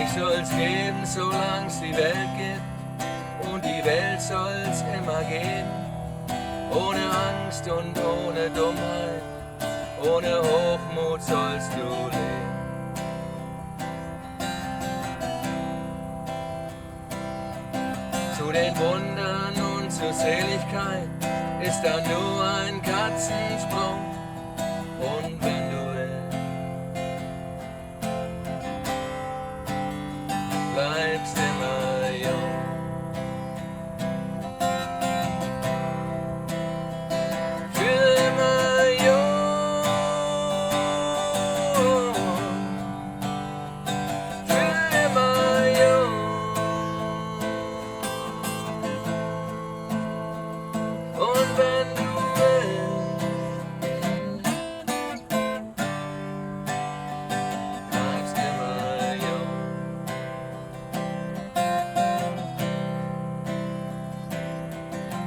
Dich soll's geben, solang's die Welt gibt, und die Welt soll's immer geben. Ohne Angst und ohne Dummheit, ohne Hochmut sollst du leben. Zu den Wundern und zur Seligkeit ist da nur ein Katzensprung. Und wenn du willst, bleibst immer jung. Für immer jung. Für immer jung. Und wenn du willst, bleibst immer jung.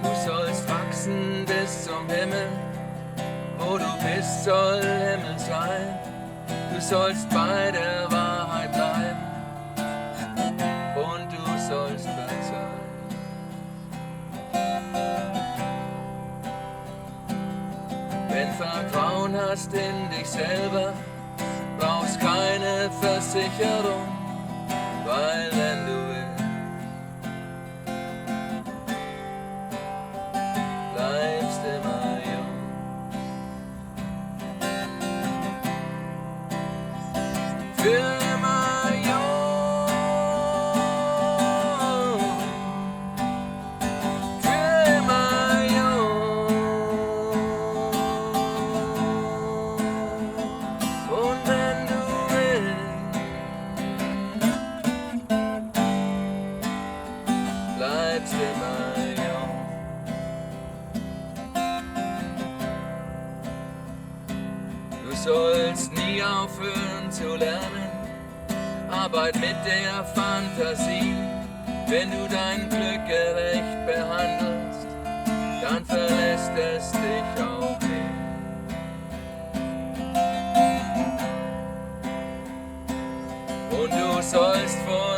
Du sollst wachsen bis zum Himmel, wo du bist, soll Himmel sein. Du sollst bei der Wahrheit bleiben und du sollst verzeihen. Wenn Vertrauen hast in dich selber, brauchst keine Versicherung, weil wenn du willst, bleibst immer jung. Für immer jung. Für immer jung. Und wenn du willst, bleibst immer jung. Du sollst nie aufhören zu lernen, Arbeit mit der Fantasie. Wenn du dein Glück gerecht behandelst, dann verlässt es dich auch nie. Und du sollst vor